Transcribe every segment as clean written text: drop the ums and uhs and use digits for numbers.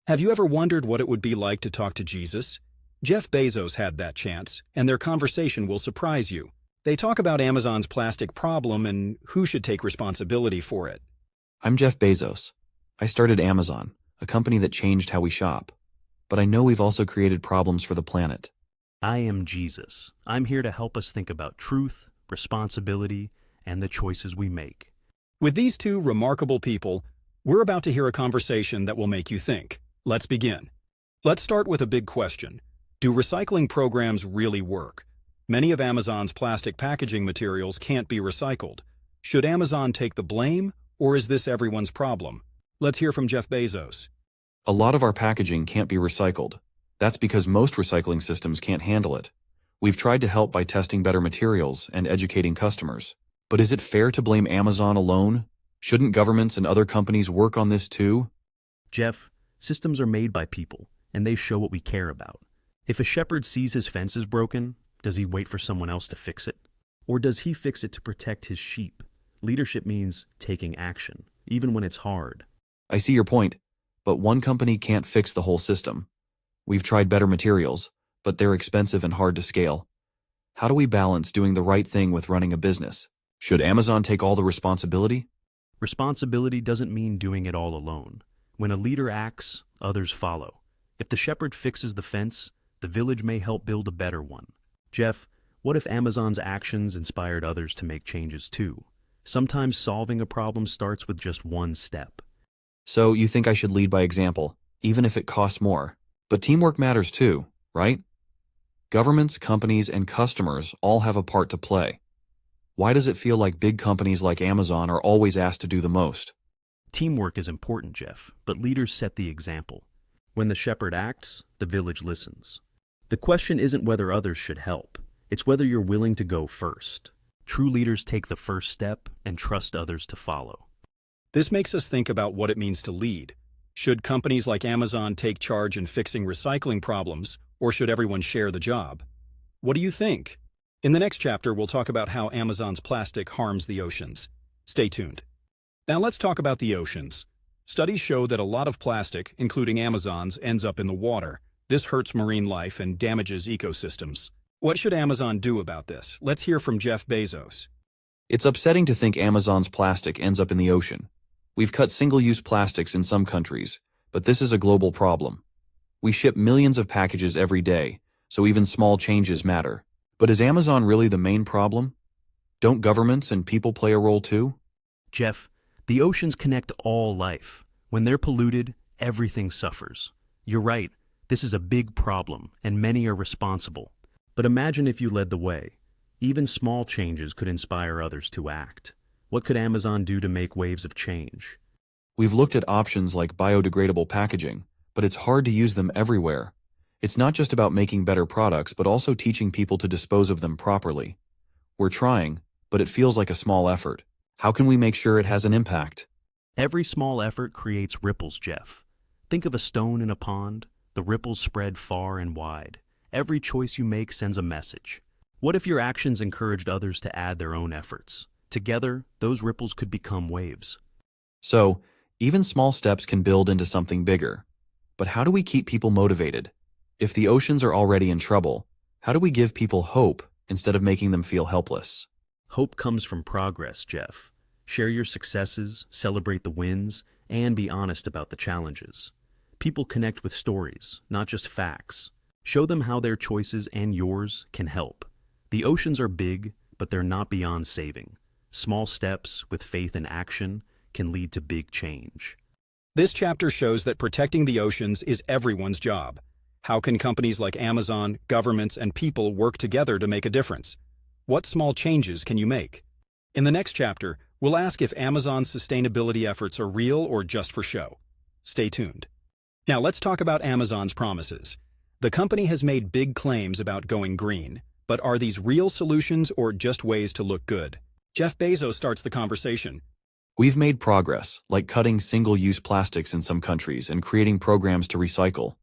Have you ever wondered what it would be like to talk to Jesus? Jeff Bezos had that chance, and their conversation will surprise you. They talk about Amazon's plastic problem and who should take responsibility for it. I'm Jeff Bezos. I started Amazon, a company that changed how we shop. But I know we've also created problems for the planet. I am Jesus. I'm here to help us think about truth, responsibility, and the choices we make. With these two remarkable people, we're about to hear a conversation that will make you think. Let's begin. Let's start with a big question. Do recycling programs really work? Many of Amazon's plastic packaging materials can't be recycled. Should Amazon take the blame, or is this everyone's problem? Let's hear from Jeff Bezos. A lot of our packaging can't be recycled. That's because most recycling systems can't handle it. We've tried to help by testing better materials and educating customers. But is it fair to blame Amazon alone? Shouldn't governments and other companies work on this too? Jeff, systems are made by people, and they show what we care about. If a shepherd sees his fence is broken, does he wait for someone else to fix it? Or does he fix it to protect his sheep? Leadership means taking action, even when it's hard. I see your point, but one company can't fix the whole system. We've tried better materials, but they're expensive and hard to scale. How do we balance doing the right thing with running a business? Should Amazon take all the responsibility? Responsibility doesn't mean doing it all alone. When a leader acts, others follow. If the shepherd fixes the fence, the village may help build a better one. Jeff, what if Amazon's actions inspired others to make changes too? Sometimes solving a problem starts with just one step. So you think I should lead by example, even if it costs more? But teamwork matters too, right? Governments, companies, and customers all have a part to play. Why does it feel like big companies like Amazon are always asked to do the most? Teamwork is important, Jeff, but leaders set the example. When the shepherd acts, the village listens. The question isn't whether others should help. It's whether you're willing to go first. True leaders take the first step and trust others to follow. This makes us think about what it means to lead. Should companies like Amazon take charge in fixing recycling problems, or should everyone share the job? What do you think? In the next chapter, we'll talk about how Amazon's plastic harms the oceans. Stay tuned. Now let's talk about the oceans. Studies show that a lot of plastic, including Amazon's, ends up in the water. This hurts marine life and damages ecosystems. What should Amazon do about this? Let's hear from Jeff Bezos. It's upsetting to think Amazon's plastic ends up in the ocean. We've cut single-use plastics in some countries, but this is a global problem. We ship millions of packages every day, so even small changes matter. But is Amazon really the main problem? Don't governments and people play a role too? Jeff, the oceans connect all life. When they're polluted, everything suffers. You're right, this is a big problem, and many are responsible. But imagine if you led the way. Even small changes could inspire others to act. What could Amazon do to make waves of change? We've looked at options like biodegradable packaging, but it's hard to use them everywhere. It's not just about making better products, but also teaching people to dispose of them properly. We're trying, but it feels like a small effort. How can we make sure it has an impact? Every small effort creates ripples, Jeff. Think of a stone in a pond. The ripples spread far and wide. Every choice you make sends a message. What if your actions encouraged others to add their own efforts? Together, those ripples could become waves. So, even small steps can build into something bigger. But how do we keep people motivated? If the oceans are already in trouble, how do we give people hope instead of making them feel helpless? Hope comes from progress, Jeff. Share your successes, celebrate the wins, and be honest about the challenges. People connect with stories, not just facts. Show them how their choices and yours can help. The oceans are big, but they're not beyond saving. Small steps with faith and action can lead to big change. This chapter shows that protecting the oceans is everyone's job. How can companies like Amazon, governments, and people work together to make a difference? What small changes can you make? In the next chapter, we'll ask if Amazon's sustainability efforts are real or just for show. Stay tuned. Now let's talk about Amazon's promises. The company has made big claims about going green, but are these real solutions or just ways to look good? Jeff Bezos starts the conversation. We've made progress, like cutting single-use plastics in some countries and creating programs to recycle.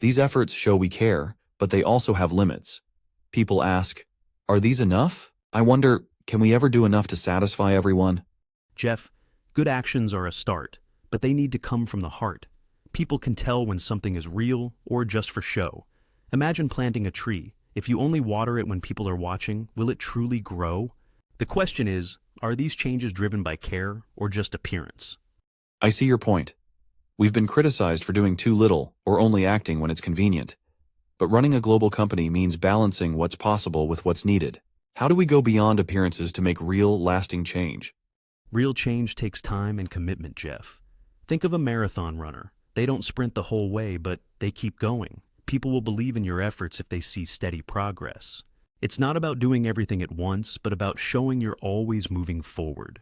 These efforts show we care, but they also have limits. People ask, are these enough? I wonder, can we ever do enough to satisfy everyone? Jeff, good actions are a start, but they need to come from the heart. People can tell when something is real or just for show. Imagine planting a tree. If you only water it when people are watching, will it truly grow? The question is, are these changes driven by care or just appearance? I see your point. We've been criticized for doing too little or only acting when it's convenient. But running a global company means balancing what's possible with what's needed. How do we go beyond appearances to make real, lasting change? Real change takes time and commitment, Jeff. Think of a marathon runner. They don't sprint the whole way, but they keep going. People will believe in your efforts if they see steady progress. It's not about doing everything at once, but about showing you're always moving forward.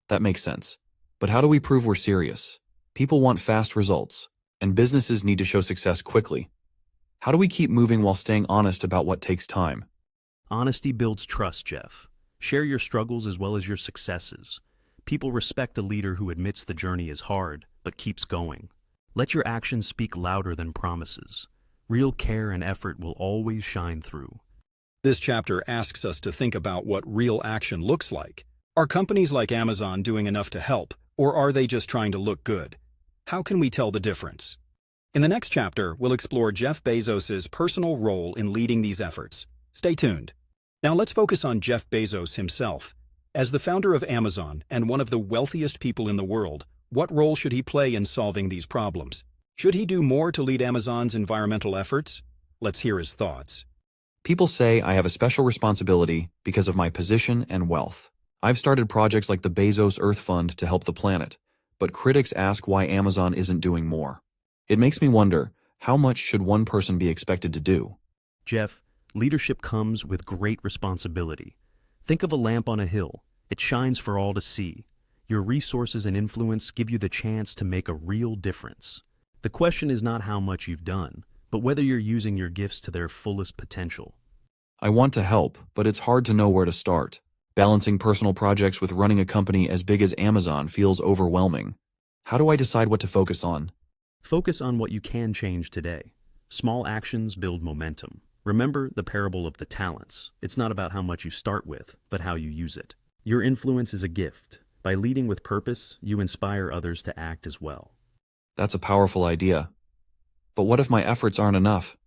That makes sense. But how do we prove we're serious? People want fast results, and businesses need to show success quickly. How do we keep moving while staying honest about what takes time? Honesty builds trust, Jeff. Share your struggles as well as your successes. People respect a leader who admits the journey is hard, but keeps going. Let your actions speak louder than promises. Real care and effort will always shine through. This chapter asks us to think about what real action looks like. Are companies like Amazon doing enough to help, or are they just trying to look good? How can we tell the difference? In the next chapter, we'll explore Jeff Bezos' personal role in leading these efforts. Stay tuned. Now let's focus on Jeff Bezos himself. As the founder of Amazon and one of the wealthiest people in the world, what role should he play in solving these problems? Should he do more to lead Amazon's environmental efforts? Let's hear his thoughts. People say I have a special responsibility because of my position and wealth. I've started projects like the Bezos Earth Fund to help the planet, but critics ask why Amazon isn't doing more. It makes me wonder, how much should one person be expected to do? Jeff, leadership comes with great responsibility. Think of a lamp on a hill. It shines for all to see. Your resources and influence give you the chance to make a real difference. The question is not how much you've done, but whether you're using your gifts to their fullest potential. I want to help, but it's hard to know where to start. Balancing personal projects with running a company as big as Amazon feels overwhelming. How do I decide what to focus on? Focus on what you can change today. Small actions build momentum. Remember the parable of the talents. It's not about how much you start with, but how you use it. Your influence is a gift. By leading with purpose, you inspire others to act as well. That's a powerful idea. But what if my efforts aren't enough?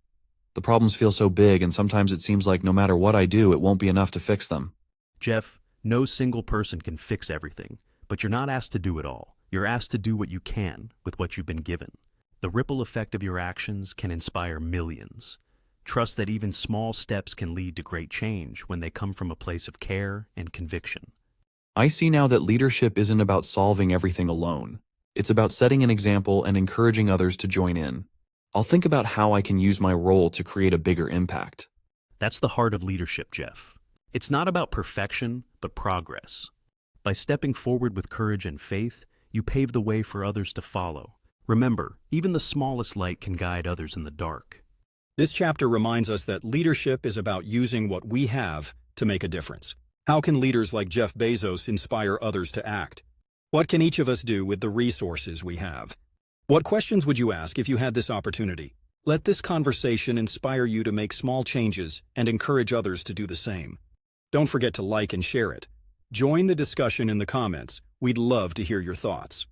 The problems feel so big, and sometimes it seems like no matter what I do, it won't be enough to fix them. Jeff, no single person can fix everything, but you're not asked to do it all. You're asked to do what you can with what you've been given. The ripple effect of your actions can inspire millions. Trust that even small steps can lead to great change when they come from a place of care and conviction. I see now that leadership isn't about solving everything alone. It's about setting an example and encouraging others to join in. I'll think about how I can use my role to create a bigger impact. That's the heart of leadership, Jeff. It's not about perfection, but progress. By stepping forward with courage and faith, you pave the way for others to follow. Remember, even the smallest light can guide others in the dark. This chapter reminds us that leadership is about using what we have to make a difference. How can leaders like Jeff Bezos inspire others to act? What can each of us do with the resources we have? What questions would you ask if you had this opportunity? Let this conversation inspire you to make small changes and encourage others to do the same. Don't forget to like and share it. Join the discussion in the comments. We'd love to hear your thoughts.